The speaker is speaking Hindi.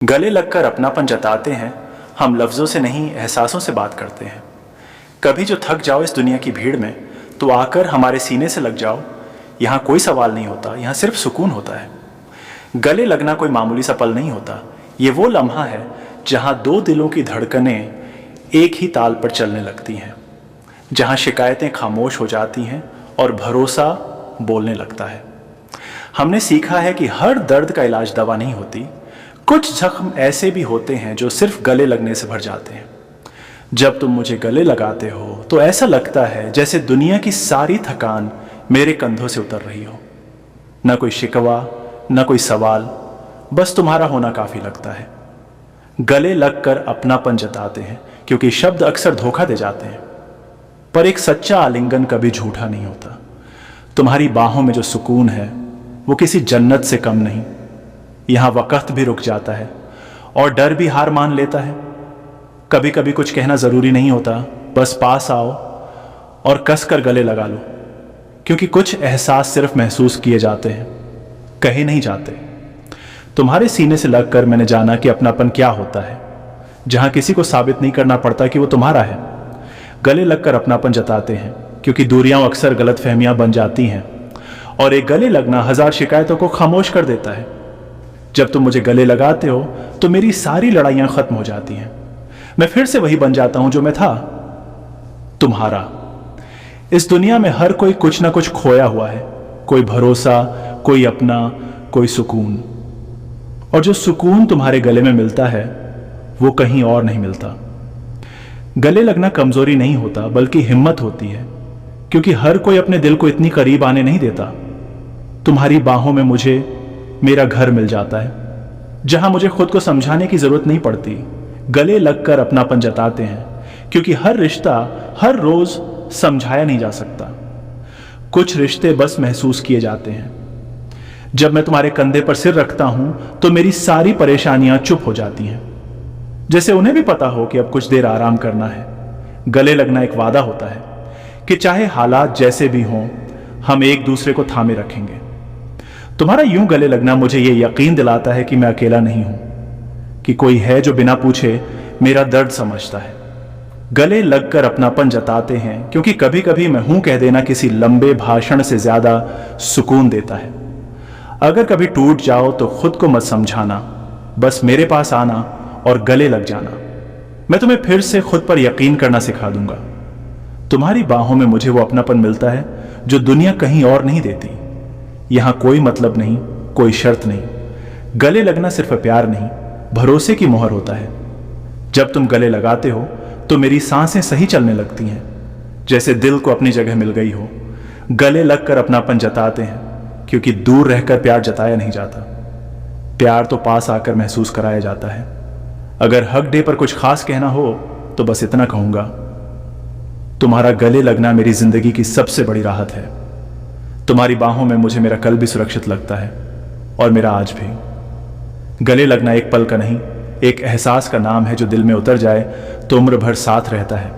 गले लगकर अपनापन जताते हैं, हम लफ्ज़ों से नहीं एहसासों से बात करते हैं। कभी जो थक जाओ इस दुनिया की भीड़ में तो आकर हमारे सीने से लग जाओ। यहाँ कोई सवाल नहीं होता, यहाँ सिर्फ सुकून होता है। गले लगना कोई मामूली सा पल नहीं होता, ये वो लम्हा है जहाँ दो दिलों की धड़कनें एक ही ताल पर चलने लगती हैं, जहाँ शिकायतें खामोश हो जाती हैं और भरोसा बोलने लगता है। हमने सीखा है कि हर दर्द का इलाज दवा नहीं होती। कुछ जख्म ऐसे भी होते हैं जो सिर्फ गले लगने से भर जाते हैं। जब तुम मुझे गले लगाते हो तो ऐसा लगता है जैसे दुनिया की सारी थकान मेरे कंधों से उतर रही हो। न कोई शिकवा, न कोई सवाल, बस तुम्हारा होना काफ़ी लगता है। गले लगकर अपनापन जताते हैं क्योंकि शब्द अक्सर धोखा दे जाते हैं, पर एक सच्चा आलिंगन कभी झूठा नहीं होता। तुम्हारी बाहों में जो सुकून है वो किसी जन्नत से कम नहीं। यहाँ वक्त भी रुक जाता है और डर भी हार मान लेता है। कभी कभी कुछ कहना ज़रूरी नहीं होता, बस पास आओ और कस कर गले लगा लो, क्योंकि कुछ एहसास सिर्फ महसूस किए जाते हैं, कहे नहीं जाते। तुम्हारे सीने से लगकर मैंने जाना कि अपनापन क्या होता है, जहाँ किसी को साबित नहीं करना पड़ता कि वो तुम्हारा है। गले लगकर अपनापन जताते हैं क्योंकि दूरियां अक्सर गलतफहमियां बन जाती हैं और एक गले लगना हजार शिकायतों को खामोश कर देता है। जब तुम मुझे गले लगाते हो तो मेरी सारी लड़ाइयां खत्म हो जाती हैं। मैं फिर से वही बन जाता हूं जो मैं था, तुम्हारा। इस दुनिया में हर कोई कुछ ना कुछ खोया हुआ है, कोई भरोसा, कोई अपना, कोई सुकून। और जो सुकून तुम्हारे गले में मिलता है वो कहीं और नहीं मिलता। गले लगना कमजोरी नहीं होता बल्कि हिम्मत होती है, क्योंकि हर कोई अपने दिल को इतनी करीब आने नहीं देता। तुम्हारी बाहों में मुझे मेरा घर मिल जाता है, जहां मुझे खुद को समझाने की जरूरत नहीं पड़ती। गले लगकर अपनापन जताते हैं क्योंकि हर रिश्ता हर रोज समझाया नहीं जा सकता। कुछ रिश्ते बस महसूस किए जाते हैं। जब मैं तुम्हारे कंधे पर सिर रखता हूं तो मेरी सारी परेशानियां चुप हो जाती हैं, जैसे उन्हें भी पता हो कि अब कुछ देर आराम करना है। गले लगना एक वादा होता है कि चाहे हालात जैसे भी हों, हम एक दूसरे को थामे रखेंगे। तुम्हारा यूं गले लगना मुझे ये यकीन दिलाता है कि मैं अकेला नहीं हूं, कि कोई है जो बिना पूछे मेरा दर्द समझता है। गले लगकर अपनापन जताते हैं क्योंकि कभी कभी मैं हूं कह देना किसी लंबे भाषण से ज्यादा सुकून देता है। अगर कभी टूट जाओ तो खुद को मत समझाना, बस मेरे पास आना और गले लग जाना। मैं तुम्हें फिर से खुद पर यकीन करना सिखा दूंगा। तुम्हारी बाहों में मुझे वो अपनापन मिलता है जो दुनिया कहीं और नहीं देती। यहां कोई मतलब नहीं, कोई शर्त नहीं। गले लगना सिर्फ प्यार नहीं, भरोसे की मोहर होता है। जब तुम गले लगाते हो तो मेरी सांसें सही चलने लगती हैं, जैसे दिल को अपनी जगह मिल गई हो। गले लगकर अपनापन जताते हैं क्योंकि दूर रहकर प्यार जताया नहीं जाता, प्यार तो पास आकर महसूस कराया जाता है। अगर हक डे पर कुछ खास कहना हो तो बस इतना कहूंगा, तुम्हारा गले लगना मेरी जिंदगी की सबसे बड़ी राहत है। तुम्हारी बाहों में मुझे मेरा कल भी सुरक्षित लगता है और मेरा आज भी। गले लगना एक पल का नहीं, एक एहसास का नाम है जो दिल में उतर जाए तो उम्र भर साथ रहता है।